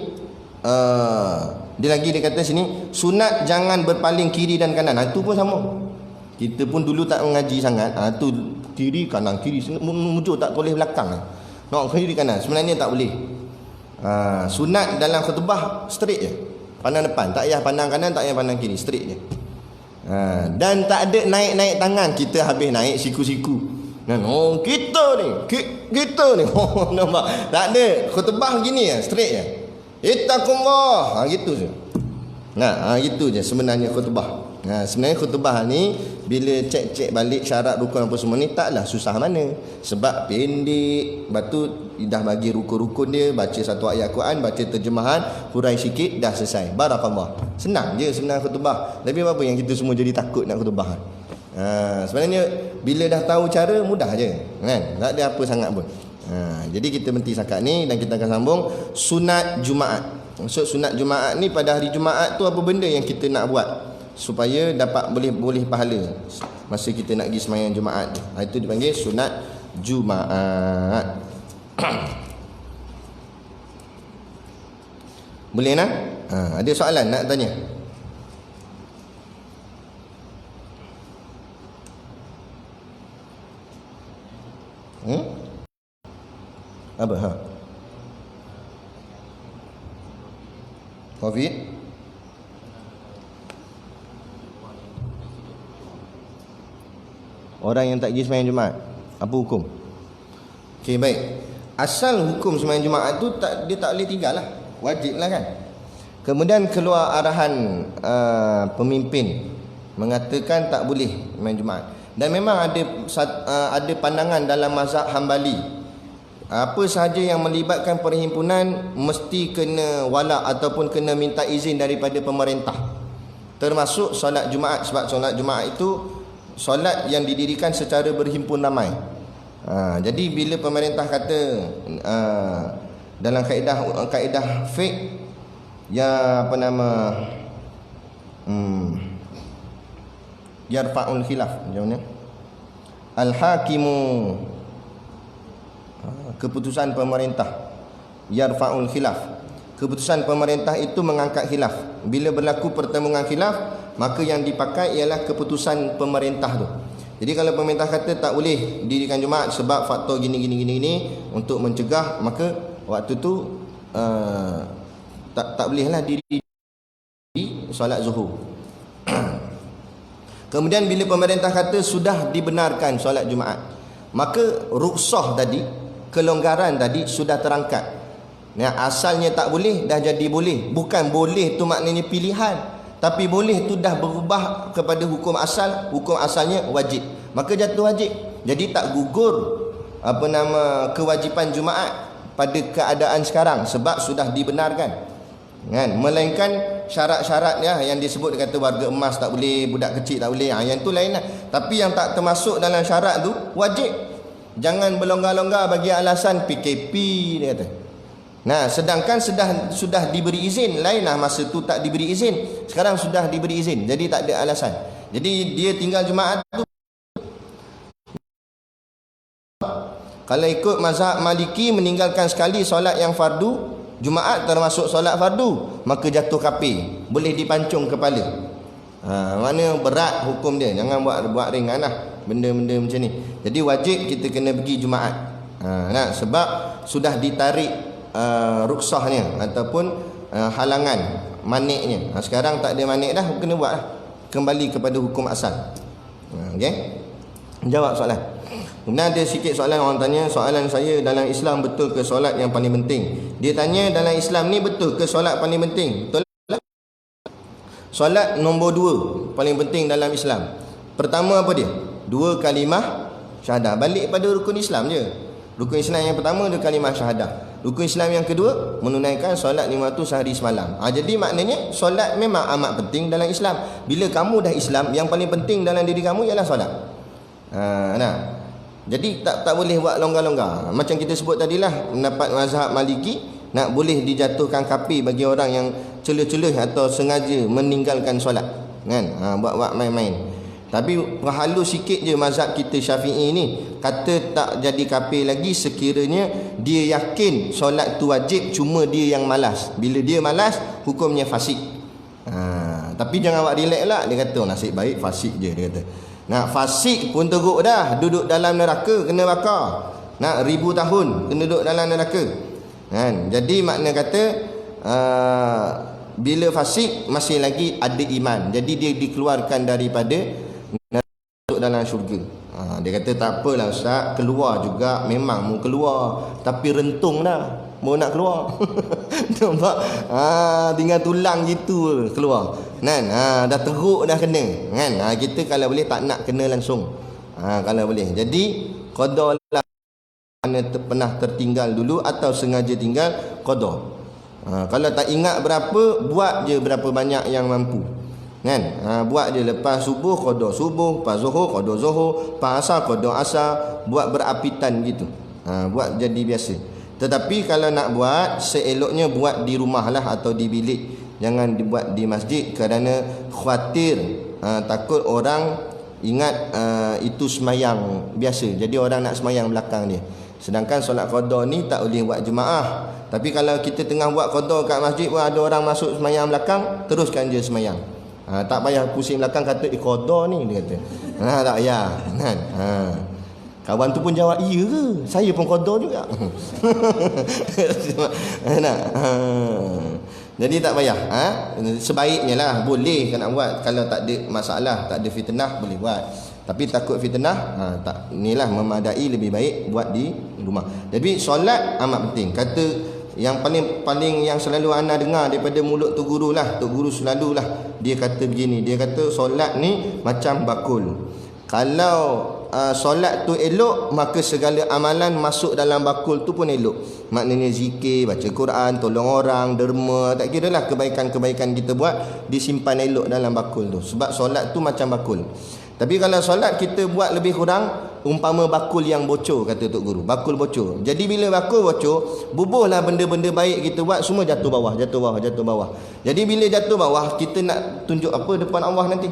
dia kata sini, sunat jangan berpaling kiri dan kanan. Itu pun sama. Kita pun dulu tak mengaji sangat. Tu kiri kanan, kiri muncul tak boleh belakang. Nak kiri kanan sebenarnya tak boleh. Sunat dalam khutbah straight je, pandang depan, tak payah pandang kanan, tak payah pandang kiri, straight je. Dan tak ada naik-naik tangan. Kita habis naik siku-siku. Kita ni nampak? Tak ada. Khutbah gini ya, straight je. Ittaqullah, gitu je. Gitu je sebenarnya khutbah. Sebenarnya khutbah ni bila cek balik syarat rukun apa semua ni taklah susah mana. Sebab pendek, lepas tu dah bagi rukun-rukun dia, baca satu ayat Quran, baca terjemahan, hurai sikit, dah selesai. Barakallah. Senang je sebenarnya khutbah. Tapi apa yang kita semua jadi takut nak khutbah? Sebenarnya bila dah tahu cara, mudah je, kan? Tak ada apa sangat pun. Jadi kita berhenti setakat ni dan kita akan sambung sunat Jumaat. Maksud sunat Jumaat ni, pada hari Jumaat tu apa benda yang kita nak buat supaya dapat boleh pahala masa kita nak pergi sembahyang Jumaat tu. Itu dipanggil sunat Jumaat. Boleh nak? Ada soalan nak tanya? Apa? Covid? Orang yang tak pergi sembahyang Jumaat, apa hukum? Okey, baik. Asal hukum sembahyang Jumaat tu dia tak boleh tinggal lah. Wajib lah, kan? Kemudian keluar arahan pemimpin mengatakan tak boleh sembahyang Jumaat. Dan memang ada pandangan dalam mazhab Hambali, apa sahaja yang melibatkan perhimpunan mesti kena wala ataupun kena minta izin daripada pemerintah, termasuk solat Jumaat. Sebab solat Jumaat itu solat yang didirikan secara berhimpun ramai. Jadi bila pemerintah kata dalam kaedah fiqh, ya apa nama, yarfa'ul khilaf, macam mana? Al-hakimu, keputusan pemerintah, yarfa'ul khilaf, keputusan pemerintah itu mengangkat khilaf. Bila berlaku pertemuan khilaf, maka yang dipakai ialah keputusan pemerintah tu. Jadi kalau pemerintah kata tak boleh dirikan Jumaat sebab faktor gini untuk mencegah, maka waktu tu tak bolehlah diri solat zuhur. Kemudian bila pemerintah kata sudah dibenarkan solat Jumaat, maka ruksah tadi, kelonggaran tadi sudah terangkat. Asalnya tak boleh dah jadi boleh. Bukan boleh tu maknanya pilihan, tapi boleh tu dah berubah kepada hukum asal. Hukum asalnya wajib, maka jatuh wajib. Jadi tak gugur kewajipan Jumaat pada keadaan sekarang sebab sudah dibenarkan, kan? Melainkan syarat-syarat yang disebut, dia kata warga emas tak boleh, budak kecil tak boleh, yang tu lain lah. Tapi yang tak termasuk dalam syarat tu wajib. Jangan berlonggar-longgar bagi alasan PKP, dia kata. Sedangkan sudah diberi izin. Lainlah masa tu tak diberi izin, sekarang sudah diberi izin, jadi tak ada alasan. Jadi dia tinggal Jumaat tu. Kalau ikut mazhab Maliki, meninggalkan sekali solat yang fardu Jumaat termasuk solat fardu, maka jatuh kafir, boleh dipancung kepala. Mana berat hukum dia. Jangan buat ringan lah benda-benda macam ni. Jadi wajib kita kena pergi Jumaat. Sebab sudah ditarik ruksahnya ataupun halangan maniknya. Sekarang tak ada manik dah, kena buat lah. Kembali kepada hukum asal. Okey. Jawab soalan. Kemudian ada sikit soalan orang tanya, soalan saya, dalam Islam betul ke solat yang paling penting? Dia tanya dalam Islam ni betul ke solat paling penting? Betul? Solat nombor 2 paling penting dalam Islam. Pertama apa dia? 2 kalimah syahadah. Balik pada rukun Islam je. Rukun Islam yang pertama 2 kalimah syahadah. Rukun Islam yang kedua menunaikan solat 5 waktu sehari semalam. Jadi maknanya solat memang amat penting dalam Islam. Bila kamu dah Islam, yang paling penting dalam diri kamu ialah solat. Jadi tak boleh buat longgar-longgar. Macam kita sebut tadilah, pendapat mazhab Maliki nak boleh dijatuhkan kafir bagi orang yang celah-celah atau sengaja meninggalkan solat, kan? Buat main-main. Tapi perhalus sikit je mazhab kita Syafi'i ni, kata tak jadi kafir lagi sekiranya dia yakin solat tu wajib, cuma dia yang malas. Bila dia malas, hukumnya fasik. Tapi jangan buat relax lah. Dia kata nasib baik fasik je, dia kata. Fasik pun teruk dah, duduk dalam neraka kena bakar. 1000 tahun kena duduk dalam neraka, kan? Jadi makna kata bila fasik masih lagi ada iman, jadi dia dikeluarkan daripada masuk dalam syurga. Dia kata tak apalah Ustaz, keluar juga memang mau keluar, tapi rentung dah mau nak keluar. Nampak? Tinggal tulang gitu keluar, kan? Dah teruk dah kena, kan? Kita kalau boleh tak nak kena langsung, kalau boleh. Jadi qada lah, mana pernah tertinggal dulu atau sengaja tinggal, qada. Kalau tak ingat berapa, buat je berapa banyak yang mampu, kan? Buat je lepas subuh qada subuh, lepas zuhur qada zuhur, lepas asar qada asar, buat berapitan gitu. Buat jadi biasa. Tetapi kalau nak buat, seeloknya buat di rumah lah atau di bilik. Jangan dibuat di masjid, kerana khawatir takut orang ingat itu semayang biasa. Jadi orang nak semayang belakang dia. Sedangkan solat qada ni tak boleh buat jemaah. Tapi kalau kita tengah buat qada kat masjid pun ada orang masuk semayang belakang, teruskan je semayang. Tak payah pusing belakang kata qada ni, dia kata. Tak payah, kan? Kawan tu pun jawab, iya ke? Saya pun qada juga. Jadi tak payah. Sebaiknya lah, boleh kan nak buat. Kalau tak ada masalah, tak ada fitnah, boleh buat. Tapi takut fitnah, tak, inilah memadai, lebih baik buat di rumah. Jadi solat amat penting. Kata yang paling yang selalu anda dengar daripada mulut Tok Guru lah, Tok Guru selalulah dia kata begini. Dia kata solat ni macam bakul. Kalau solat tu elok, maka segala amalan masuk dalam bakul tu pun elok. Maknanya zikir, baca Quran, tolong orang, derma, tak kira lah kebaikan-kebaikan kita buat, disimpan elok dalam bakul tu. Sebab solat tu macam bakul. Tapi kalau solat kita buat lebih kurang, umpama bakul yang bocor, kata Tok Guru, bakul bocor. Jadi bila bakul bocor, bubuhlah benda-benda baik kita buat, semua jatuh bawah, jatuh bawah, jatuh bawah. Jadi bila jatuh bawah, kita nak tunjuk apa depan Allah nanti,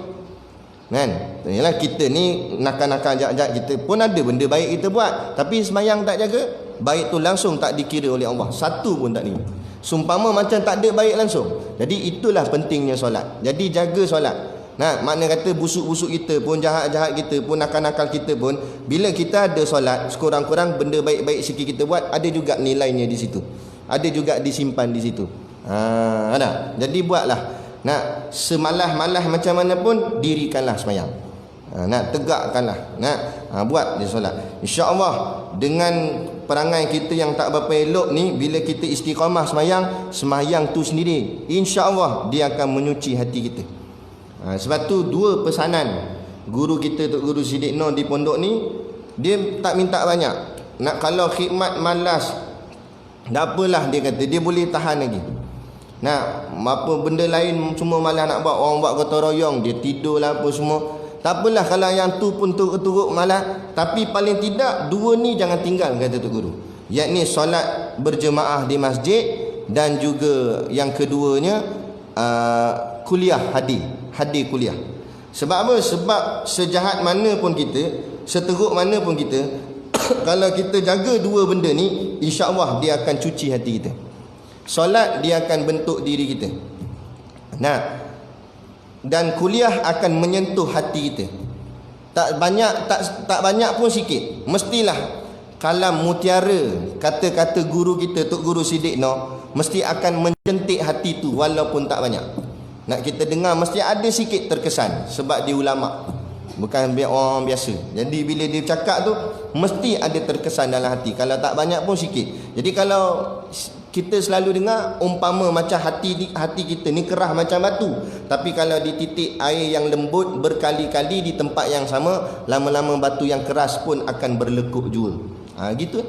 kan? Yalah, kita ni nakal-nakal jahat-jahat, kita pun ada benda baik kita buat, tapi semayang tak jaga, baik tu langsung tak dikira oleh Allah, satu pun tak ni. Sumpama macam tak ada baik langsung. Jadi itulah pentingnya solat. Jadi jaga solat. Makna kata busuk-busuk kita pun, jahat-jahat kita pun, nakal-nakal kita pun, bila kita ada solat, sekurang-kurang benda baik-baik sikit kita buat, ada juga nilainya di situ, ada juga disimpan di situ. Ada. Jadi buatlah. Semalah-malah macam mana pun, dirikanlah semayang. Tegakkanlah. Buat dia solat. InsyaAllah dengan perangai kita yang tak berapa elok ni, bila kita istiqamah semayang tu sendiri, InsyaAllah dia akan menyuci hati kita. Sebab tu dua pesanan guru kita, Tok Guru Siddiq Nur di pondok ni, dia tak minta banyak. Kalau khidmat malas, tak apalah, dia kata dia boleh tahan lagi. Apa benda lain semua malas nak buat, orang buat gotong royong, dia tidur lah apa semua, tak apalah kalau yang tu pun turut-turut malas. Tapi paling tidak dua ni jangan tinggal, kata Tok Guru, yakni solat berjemaah di masjid, dan juga yang keduanya kuliah, hadir kuliah. Sebab apa? Sebab sejahat mana pun kita, seteruk mana pun kita, kalau kita jaga dua benda ni, insya-Allah dia akan cuci hati kita. Solat dia akan bentuk diri kita. dan kuliah akan menyentuh hati kita. Tak banyak pun sikit. Mestilah kalam mutiara kata-kata guru kita, Tok Guru Siddiq Noh, mesti akan menjentik hati tu walaupun tak banyak. Nak kita dengar mesti ada sikit terkesan sebab dia ulama, bukan orang biasa. Jadi bila dia cakap tu mesti ada terkesan dalam hati, kalau tak banyak pun sikit. Jadi kalau kita selalu dengar umpama macam hati kita ni kerah macam batu, tapi kalau dititik air yang lembut berkali-kali di tempat yang sama, lama-lama batu yang keras pun akan berlekuk jua. Gitu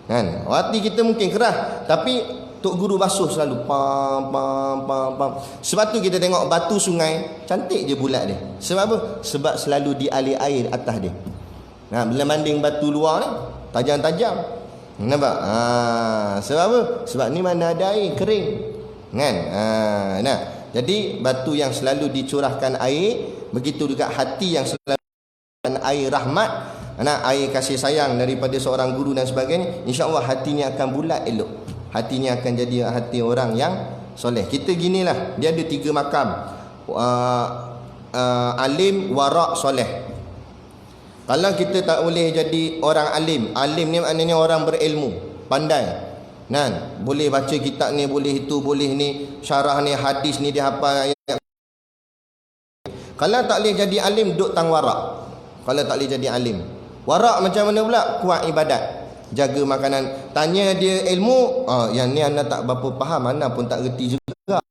kan. Hati kita mungkin kerah, tapi Tok Guru basuh selalu pam. Sebab tu kita tengok batu sungai cantik je bulat dia. Sebab apa? Sebab selalu dialir air atas dia. Bila banding batu luar ni tajam-tajam. Nampak? Sebab apa? Sebab ni mana ada air kering. Kan? Jadi batu yang selalu dicurahkan air, begitu juga hati yang selalu dicurahkan air rahmat, air kasih sayang daripada seorang guru dan sebagainya, insya-Allah hatinya akan bulat elok. Hatinya akan jadi hati orang yang soleh. Kita ginilah, dia ada 3 makam. Alim, warak, soleh. Kalau kita tak boleh jadi orang alim, alim ni maknanya orang berilmu, pandai. Kan? Boleh baca kitab ni, boleh itu, boleh ni, syarah ni, hadis ni dia hafal ayat. Kalau tak boleh jadi alim, duk tang warak. Kalau tak boleh jadi alim, warak macam mana pula? Kuat ibadat, jaga makanan. Tanya dia ilmu, yang ni anda tak berapa faham, anda pun tak reti juga.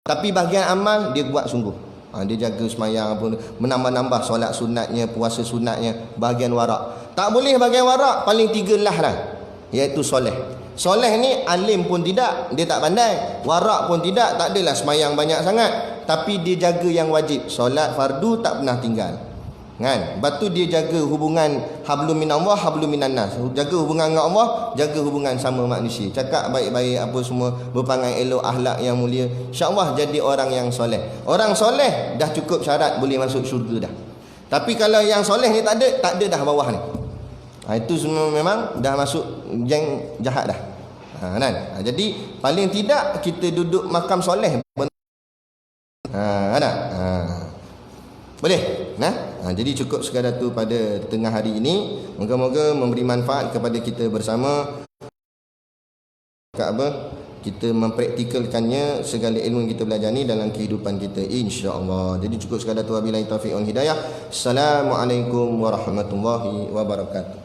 Tapi bahagian amal dia buat sungguh. Dia jaga semayang pun, menambah-nambah solat sunatnya, puasa sunatnya, bahagian warak. Tak boleh bahagian warak, paling 3 lah, iaitu soleh. Soleh ni alim pun tidak, dia tak pandai. Warak pun tidak, tak adalah semayang banyak sangat, tapi dia jaga yang wajib. Solat fardu tak pernah tinggal. Kan? Lepas tu dia jaga hubungan hablum minallah, hablum minannas. Jaga hubungan dengan Allah, jaga hubungan sama manusia. Cakap baik-baik apa semua, berperangai elok, akhlak yang mulia. InsyaAllah jadi orang yang soleh. Orang soleh dah cukup syarat boleh masuk syurga dah. Tapi kalau yang soleh ni tak ada dah bawah ni. Itu semua memang dah masuk geng jahat dah. Kan? Jadi paling tidak kita duduk makam soleh. Ada? Boleh? Jadi cukup sekadar tu pada tengah hari ini. Moga-moga memberi manfaat kepada kita bersama. Kita mempraktikalkannya segala ilmu yang kita belajar ni dalam kehidupan kita, insya-Allah. Jadi cukup sekadar tu, wabillahi taufiq wal hidayah. Assalamualaikum warahmatullahi wabarakatuh.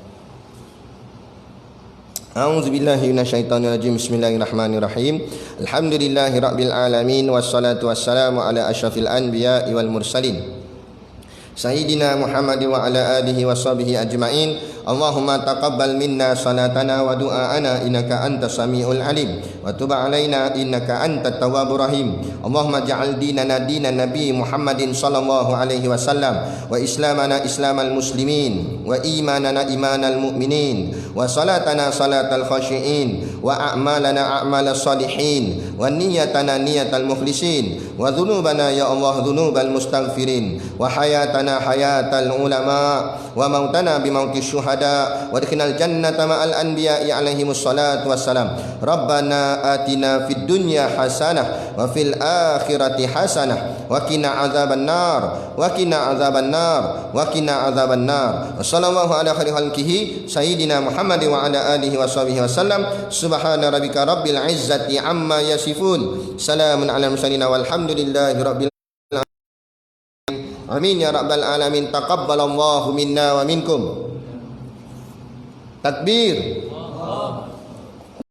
A'udzubillahi minasyaitonirrajim. Bismillahirrahmanirrahim. Alhamdulillahirabbil alamin, wassalatu wassalamu ala asyrafil anbiya'i wal mursalin Sayyidina Muhammad wa ala alihi wa sahbihi ajma'in. Allahumma taqabbal minna salatana wa du'aana innaka antas samiul alim wa tub alaina innaka antat tawwabur rahim. Allahumma ja'al dinana dinan nabi Muhammadin sallallahu alaihi wasallam wa islamana islamal muslimin wa imanana imanal mu'minin wa salatana salatal khashiin wa a'malana a'malas salihin wa niyatana niyatal mukhlisin wa dhunubana ya Allah dhunubal mustaghfirin wa hayatana hayatal ulama wa mautana bimautis syuhada wa adkhilnal jannata ma'al anbiya'i alaihimus salatu wassalam. Rabbana atina fid dunya hasanah wa fil akhirati hasanah wa qina adzaban nar wa qina adzaban nar wa qina adzaban nar. Wassallallahu ala khairi khalqihi sayyidina Muhammad wa ala alihi wa sahbihi wasallam. Subhana rabbika rabbil izzati amma yasifun, salamun alal mursalin walhamdulillahi rabbil amin ya rabbal alamin. Taqabbalallahu minna wa minkum. Takbir.